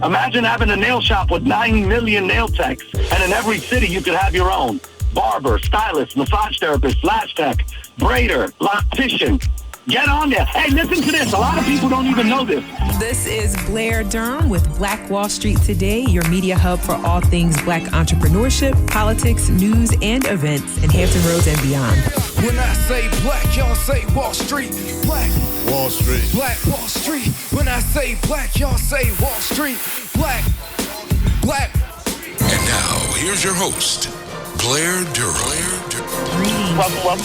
Imagine having a nail shop with 9 million nail techs, and in every city you could have your own. Barber, stylist, massage therapist, lash tech, braider, loctician. Get on there. Hey, listen to this. A lot of people don't even know this. This is Blair Durham with Black Wall Street Today, your media hub for all things Black entrepreneurship, politics, news, and events in Hampton Roads and beyond. When I say black, y'all say Wall Street. Black Wall Street. Black Wall Street. When I say black, y'all say Wall Street. Black. And now, here's your host, Blair Durham.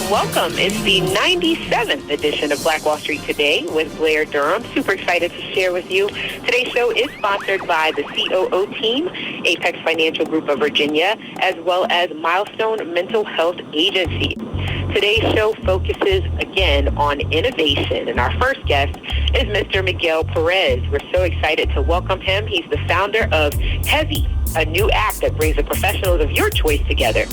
Welcome. It's the 97th edition of Black Wall Street Today with Blair Durham. Super excited to share with you. Today's show is sponsored by the COO team, Apex Financial Group of Virginia, as well as Milestone Mental Health Agency. Today's show focuses again on innovation, and our first guest is Mr. Miguel Perez. We're so excited to welcome him. He's the founder of Heavy, a new app that brings the professionals of your choice together.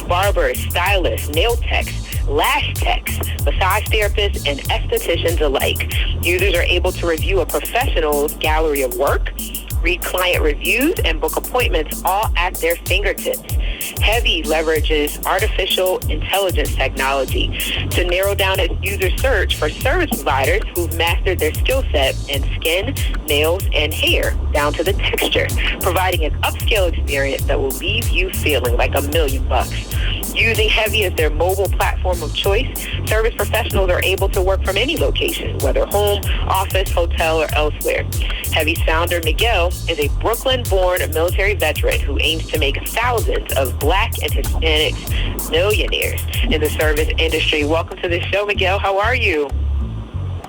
Barbers, stylists, nail techs, lash techs, massage therapists, and estheticians alike. Users are able to review a professional's gallery of work, read client reviews, and book appointments all at their fingertips. Heavy leverages artificial intelligence technology to narrow down its user search for service providers who've mastered their skill set in skin, nails, and hair down to the texture, providing an upscale experience that will leave you feeling like $1 million. Using Heavy as their mobile platform of choice, service professionals are able to work from any location, whether home, office, hotel, or elsewhere. Heavy's founder, Miguel, is a Brooklyn-born military veteran who aims to make thousands of Black and Hispanics millionaires in the service industry. Welcome to the show, Miguel. How are you?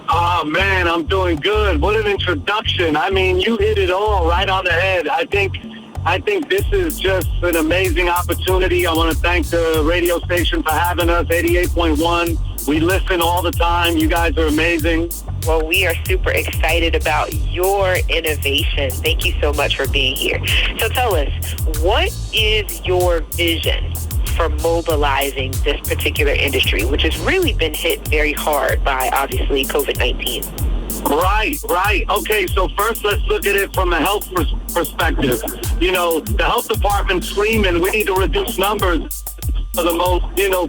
Oh, man, I'm doing good. What an introduction. I mean, you hit it all right on the head. I think this is just an amazing opportunity. I want to thank the radio station for having us, 88.1. We listen all the time. You guys are amazing. Well, we are super excited about your innovation. Thank you so much for being here. So tell us, what is your vision for mobilizing this particular industry, which has really been hit very hard by, obviously, COVID-19? Right. Okay, so first let's look at it from a health perspective. You know, the health department's screaming, we need to reduce numbers for the most,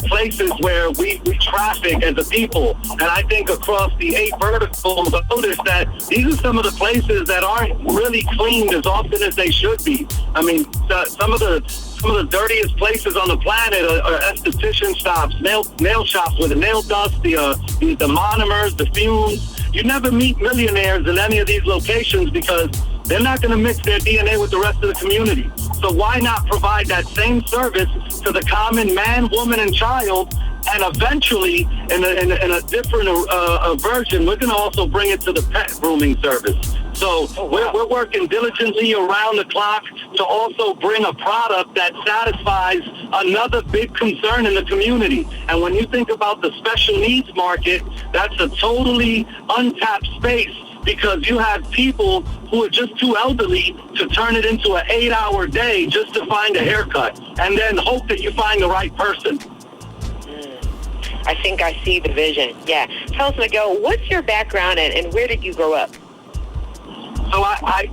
places where we traffic as a people. And I think across the 8 verticals, I noticed that these are some of the places that aren't really cleaned as often as they should be. I mean, some of the dirtiest places on the planet are esthetician shops, nail shops with the nail dust, the monomers, the fumes. You never meet millionaires in any of these locations because they're not going to mix their DNA with the rest of the community. So why not provide that same service to the common man, woman, and child? And eventually, in a different version, we're going to also bring it to the pet grooming service. So we're working diligently around the clock to also bring a product that satisfies another big concern in the community. And when you think about the special needs market, that's a totally untapped space because you have people who are just too elderly to turn it into an 8-hour day just to find a haircut and then hope that you find the right person. I think I see the vision. Yeah. Tell us, Miguel, what's your background and where did you grow up? So I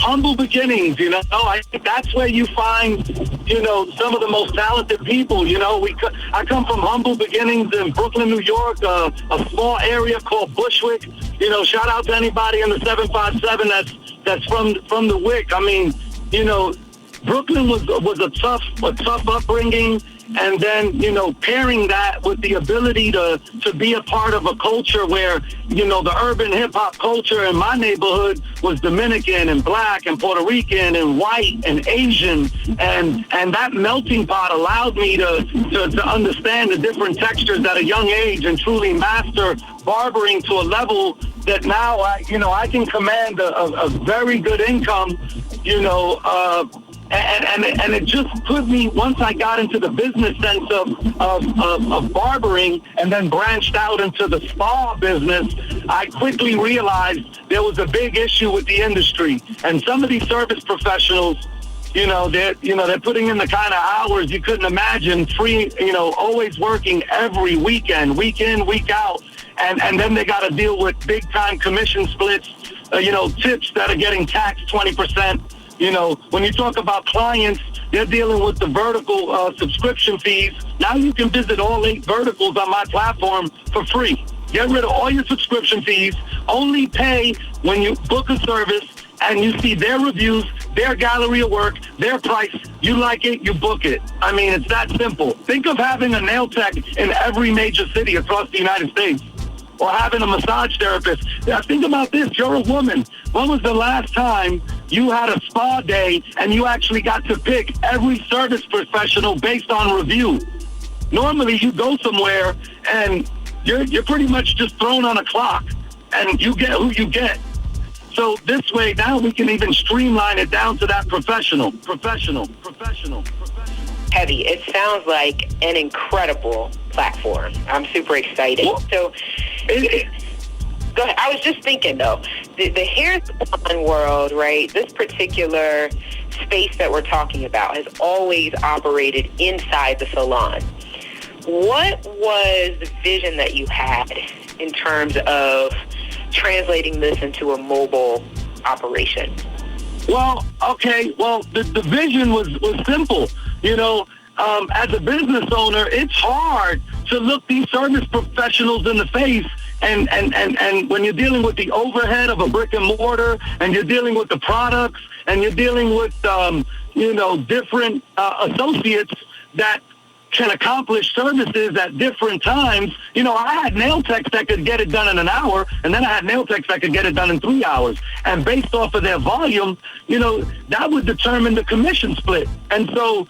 humble beginnings, I think that's where you find, some of the most talented people, I come from humble beginnings in Brooklyn, New York, a small area called Bushwick. Shout out to anybody in the 757 that's from the WIC. I mean, Brooklyn was a tough upbringing. And then, pairing that with the ability to be a part of a culture where, the urban hip-hop culture in my neighborhood was Dominican and Black and Puerto Rican and white and Asian. And that melting pot allowed me to understand the different textures at a young age and truly master barbering to a level that now, I can command a very good income, And it just put me, once I got into the business sense of barbering and then branched out into the spa business, I quickly realized there was a big issue with the industry. And some of these service professionals, they're putting in the kind of hours you couldn't imagine, free, always working every weekend, week in, week out. And then they got to deal with big time commission splits, tips that are getting taxed 20%. When you talk about clients, they're dealing with the vertical subscription fees. Now you can visit all 8 verticals on my platform for free. Get rid of all your subscription fees. Only pay when you book a service and you see their reviews, their gallery of work, their price. You like it, you book it. I mean, it's that simple. Think of having a nail tech in every major city across the United States, or having a massage therapist. Now, think about this. You're a woman. When was the last time you had a spa day and you actually got to pick every service professional based on review? Normally, you go somewhere and you're pretty much just thrown on a clock, and you get who you get. So this way, now we can even streamline it down to that professional. Heavy. It sounds like an incredible platform. I'm super excited. Well, go ahead. I was just thinking, though, the hair salon world, right, this particular space that we're talking about has always operated inside the salon. What was the vision that you had in terms of translating this into a mobile operation? Well, okay. Well, the vision was simple. As a business owner, it's hard to look these service professionals in the face. And when you're dealing with the overhead of a brick and mortar, and you're dealing with the products, and you're dealing with, different associates that can accomplish services at different times. I had nail techs that could get it done in an hour, and then I had nail techs that could get it done in 3 hours. And based off of their volume, that would determine the commission split. And so,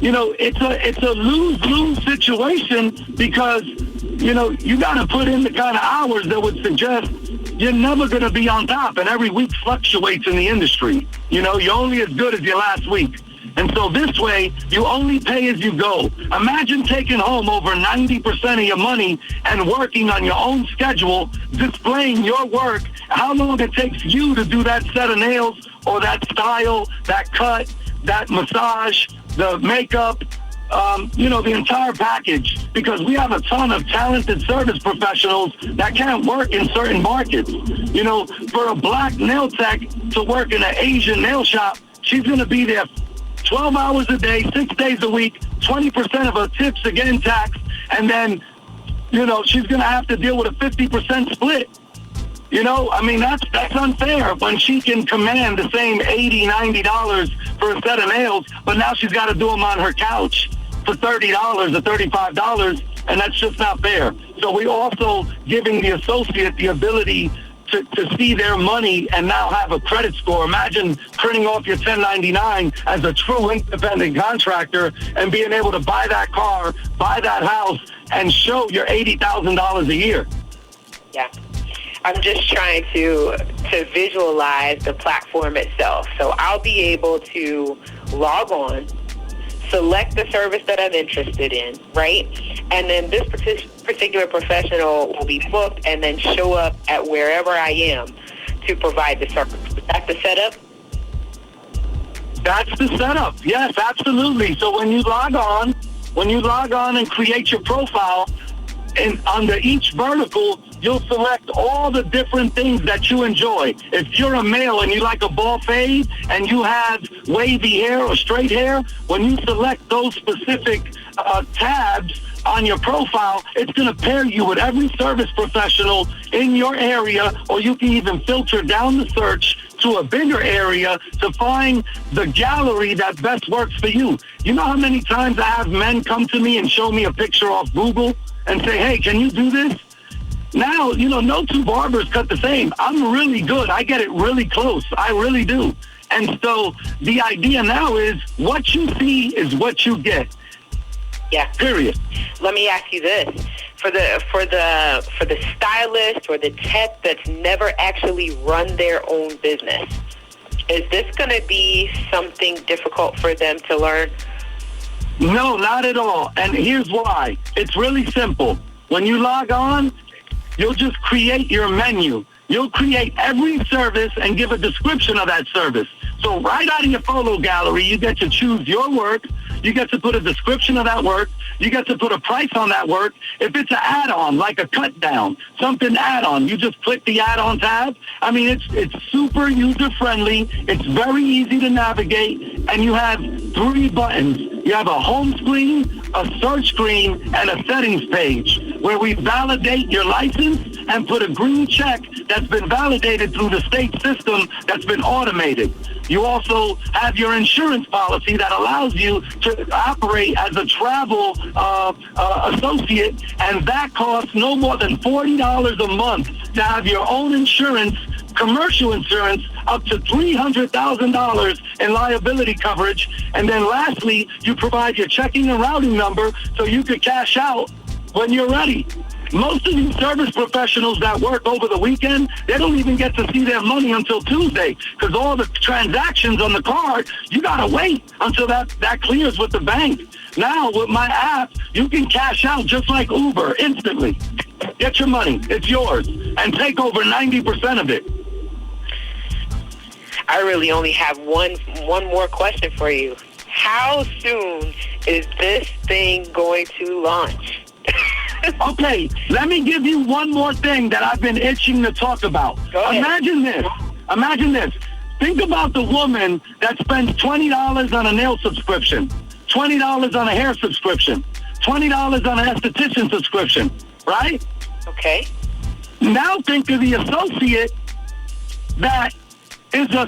it's a lose-lose situation, because, you got to put in the kind of hours that would suggest you're never going to be on top, and every week fluctuates in the industry. You're only as good as your last week. And so this way, you only pay as you go. Imagine taking home over 90% of your money and working on your own schedule, displaying your work, how long it takes you to do that set of nails, or that style, that cut, that massage, the makeup, the entire package. Because we have a ton of talented service professionals that can't work in certain markets. For a black nail tech to work in an Asian nail shop, she's going to be there 12 hours a day, 6 days a week, 20% of her tips are getting taxed, and then, she's going to have to deal with a 50% split. That's unfair when she can command the same $80, $90 for a set of nails, but now she's got to do them on her couch for $30 or $35, and that's just not fair. So we're also giving the associate the ability to see their money and now have a credit score. Imagine printing off your 1099 as a true independent contractor and being able to buy that car, buy that house, and show your $80,000 a year. Yeah. I'm just trying to visualize the platform itself. So I'll be able to log on, select the service that I'm interested in, right? And then this particular professional will be booked and then show up at wherever I am to provide the service. Is that the setup? That's the setup. Yes, absolutely. So when you log on and create your profile, and under each vertical, you'll select all the different things that you enjoy. If you're a male and you like a ball fade and you have wavy hair or straight hair, when you select those specific tabs on your profile, it's going to pair you with every service professional in your area, or you can even filter down the search to a bigger area to find the gallery that best works for you. You know how many times I have men come to me and show me a picture off Google and say, hey, can you do this? Now, no two barbers cut the same. I'm really good. I get it really close. I really do. And so the idea now is what you see is what you get. Yeah. Period. Let me ask you this. For the stylist or the tech that's never actually run their own business, is this going to be something difficult for them to learn? No, not at all. And here's why. It's really simple. When you log on, you'll just create your menu. You'll create every service and give a description of that service. So right out of your photo gallery, you get to choose your work. You get to put a description of that work. You get to put a price on that work. If it's an add-on, like a cut down, something add-on, you just click the add-on tab. I mean, it's super user-friendly. It's very easy to navigate. And you have 3 buttons. You have a home screen, a search screen, and a settings page where we validate your license and put a green check that's been validated through the state system that's been automated. You also have your insurance policy that allows you to operate as a travel associate, and that costs no more than $40 a month to have your own insurance, commercial insurance, up to $300,000 in liability coverage. And then lastly, you provide your checking and routing number so you could cash out when you're ready. Most of these service professionals that work over the weekend, they don't even get to see their money until Tuesday because all the transactions on the card, you got to wait until that clears with the bank. Now, with my app, you can cash out just like Uber instantly. Get your money. It's yours. And take over 90% of it. I really only have one more question for you. How soon is this thing going to launch? Okay, let me give you one more thing that I've been itching to talk about. Imagine this. Think about the woman that spends $20 on a nail subscription, $20 on a hair subscription, $20 on an esthetician subscription, right? Okay. Now think of the associate that is a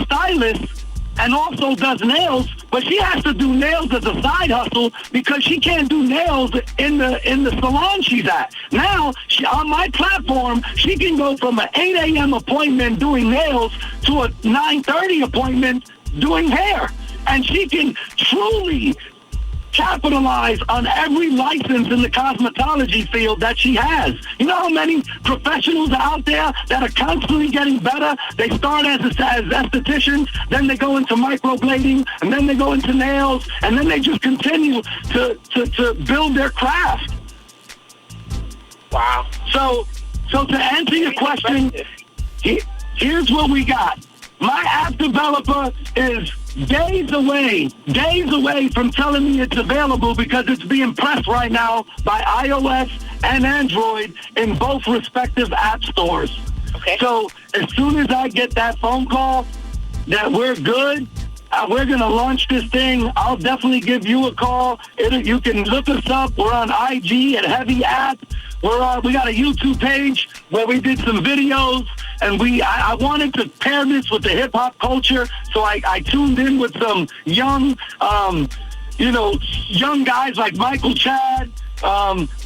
stylist and also does nails, but she has to do nails as a side hustle because she can't do nails in the salon she's at. Now, on my platform, she can go from an 8 a.m. appointment doing nails to a 9:30 appointment doing hair. And she can truly capitalize on every license in the cosmetology field that she has. You know how many professionals are out there that are constantly getting better? They start as estheticians, then they go into microblading, and then they go into nails, and then they just continue to build their craft. Wow. So to answer your question, here's what we got. My app developer is days away from telling me it's available because it's being pressed right now by iOS and Android in both respective app stores. Okay. So as soon as I get that phone call that we're good, we're going to launch this thing, I'll definitely give you a call. You can look us up. We're on IG at Heavy App. We got a YouTube page where we did some videos, and I wanted to pair this with the hip-hop culture, so I tuned in with some young guys like Michael Chad,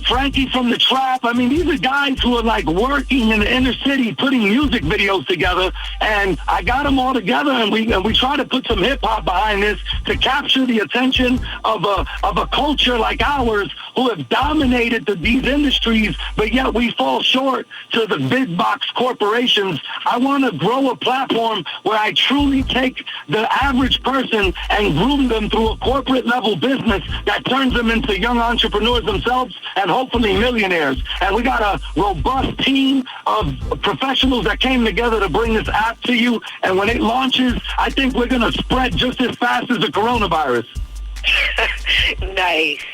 Frankie from the Trap. I mean, these are guys who are like working in the inner city, putting music videos together, and I got them all together, and we try to put some hip hop behind this to capture the attention of a culture like ours who have dominated these industries, but yet we fall short to the big box corporations. I want to grow a platform where I truly take the average person and groom them through a corporate level business that turns them into young entrepreneurs themselves and hopefully millionaires. And we got a robust team of professionals that came together to bring this app to you. And when it launches, I think we're going to spread just as fast as the coronavirus. Nice.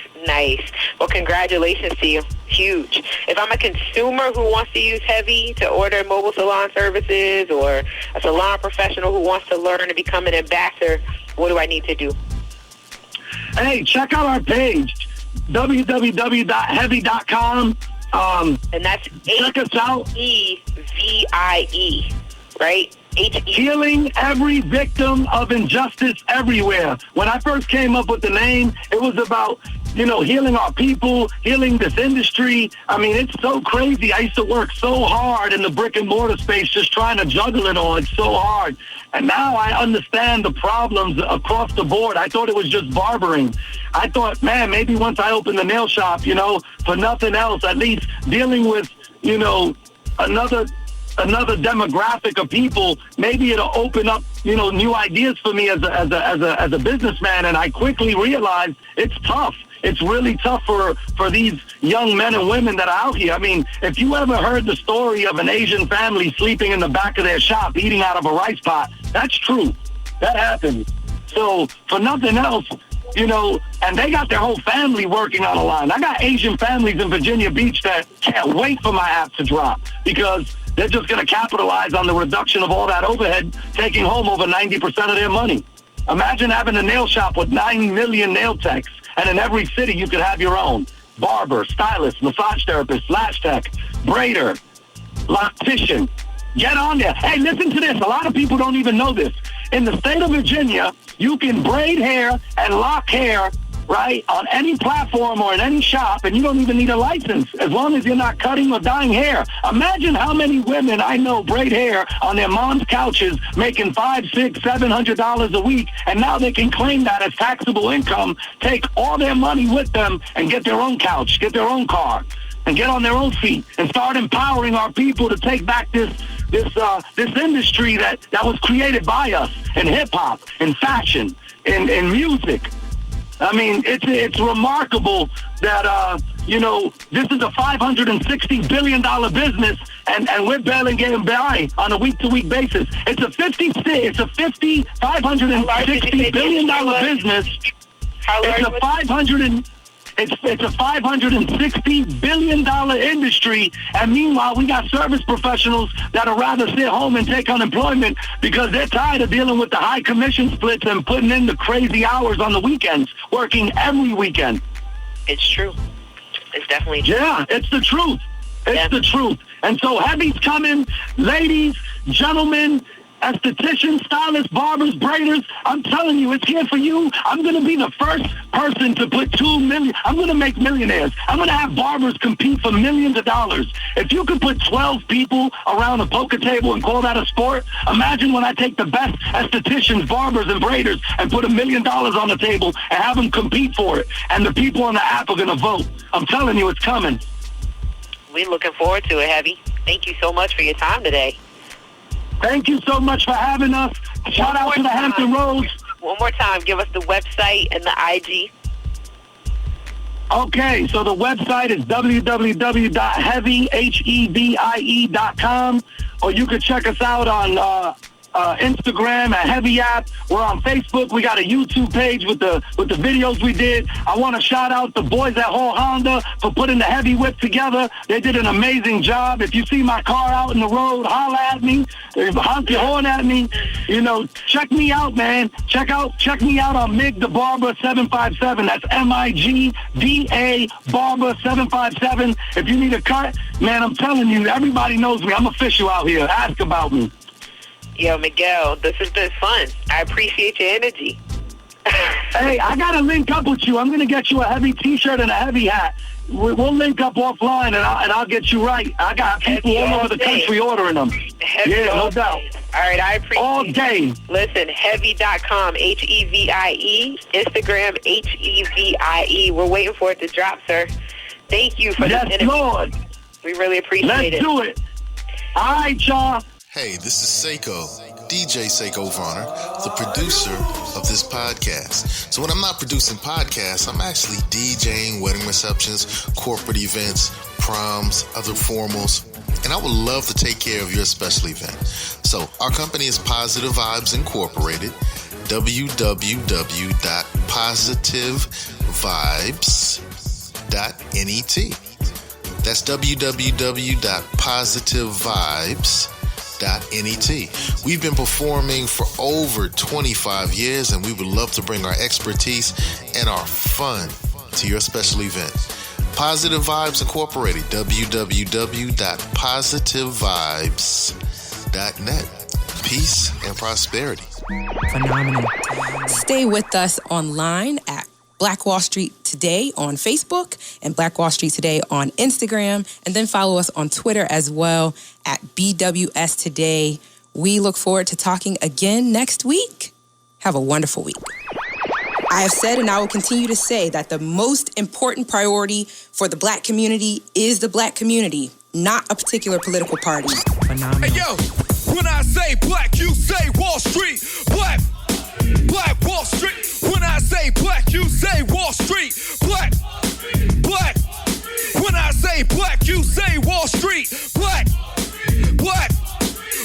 Well, congratulations to you. Huge. If I'm a consumer who wants to use Heavy to order mobile salon services, or a salon professional who wants to learn to become an ambassador, what do I need to do? Hey, check out our page, www.heavy.com. And that's check us out. HEVIE, right? Healing every victim of injustice everywhere. When I first came up with the name, it was about, healing our people, healing this industry. I mean, it's so crazy. I used to work so hard in the brick and mortar space just trying to juggle it all. It's so hard. And now I understand the problems across the board. I thought it was just barbering. I thought, man, maybe once I open the nail shop, for nothing else, at least dealing with, another demographic of people, maybe it'll open up, new ideas for me as a businessman. And I quickly realized it's tough. It's really tough for these young men and women that are out here. I mean, if you ever heard the story of an Asian family sleeping in the back of their shop, eating out of a rice pot, That's true. That happens. So for nothing else, you know, and they got their whole family working on the line. I got Asian families in Virginia Beach that can't wait for my app to drop because they're just going to capitalize on the reduction of all that overhead, taking home over 90% of their money. Imagine having a nail shop with 9 million nail techs, and in every city you could have your own. Barber, stylist, massage therapist, lash tech, braider, loctician. Get on there. Hey, listen to this. A lot of people don't even know this. In the state of Virginia, you can braid hair and lock hair, right, on any platform or in any shop, and you don't even need a license as long as you're not cutting or dyeing hair. Imagine how many women I know braid hair on their mom's couches making $500, $600, $700 a week, and now they can claim that as taxable income, take all their money with them, and get their own couch, get their own car, and get on their own feet, and start empowering our people to take back this industry that was created by us in hip-hop, in fashion, in music. I mean, it's remarkable that, you know, this is a $560 billion business, and we're barely getting by on a week-to-week basis. It's a $560 billion business. It's a $560 billion industry, and meanwhile, we got service professionals that would rather sit home and take unemployment because they're tired of dealing with the high commission splits and putting in the crazy hours on the weekends, working every weekend. It's true. It's definitely true. Yeah, it's the truth. It's the truth. And so heavy's coming, ladies, gentlemen, estheticians, stylists, barbers, braiders. I'm telling you, it's here for you. I'm going to be the first person to put $2 million. I'm going to make millionaires. I'm going to have barbers compete for millions of dollars. If you could put 12 people around a poker table and call that a sport, imagine when I take the best estheticians, barbers, and braiders and put $1 million on the table and have them compete for it. And the people on the app are going to vote. I'm telling you, it's coming. We're looking forward to it, Heavy. Thank you so much for your time today. Thank you so much for having us. Shout out to the Hampton Roads. One more time, give us the website and the IG. Okay, so the website is www.heavy.com, or you can check us out on Instagram at Heavy App. We're on Facebook. We got a YouTube page with the videos we did. I want to shout out the boys at Hall Honda for putting the Heavy Whip together. They did an amazing job. If you see my car out in the road, holla at me, honk your horn at me. You know, check me out, man. Check me out on Mig the Barber 757. That's MIGDA Barber 757. If you need a cut, man, I'm telling you, everybody knows me. I'm official out here. Ask about me. Yo, Miguel, this has been fun. I appreciate your energy. Hey, I got to link up with you. I'm going to get you a Heavy T-shirt and a Heavy hat. We'll link up offline, and I'll get you right. I got people all over the country ordering them. Heavy no doubt. All right, I appreciate all day. Listen, heavy.com, HEVIE, Instagram, HEVIE. We're waiting for it to drop, sir. Thank you for this interview. Yes, Lord. We really appreciate it. Let's do it. All right, y'all. Hey, this is Seiko, DJ Seiko Varner, the producer of this podcast. So when I'm not producing podcasts, I'm actually DJing wedding receptions, corporate events, proms, other formals, and I would love to take care of your special event. So our company is Positive Vibes Incorporated, www.positivevibes.net. That's www.positivevibes.net. We've been performing for over 25 years, and we would love to bring our expertise and our fun to your special event. Positive Vibes Incorporated, www.positivevibes.net. Peace and prosperity. Phenomenal. Stay with us online at Black Wall Street Today on Facebook and Black Wall Street Today on Instagram, and then follow us on Twitter as well at BWS Today. We look forward to talking again next week. Have a wonderful week. I have said, and I will continue to say, that the most important priority for the Black community is the Black community, not a particular political party. Phenomenal. Hey, yo, when I say black, you say Wall Street. Black Wall Street. When I say black, you say Wall Street. Black. When I say black, you say Wall Street. Black.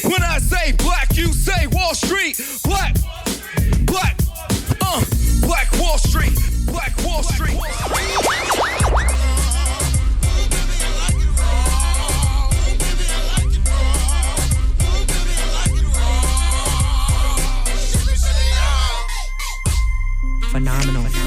When I say black, you say Wall Street. phenomenal.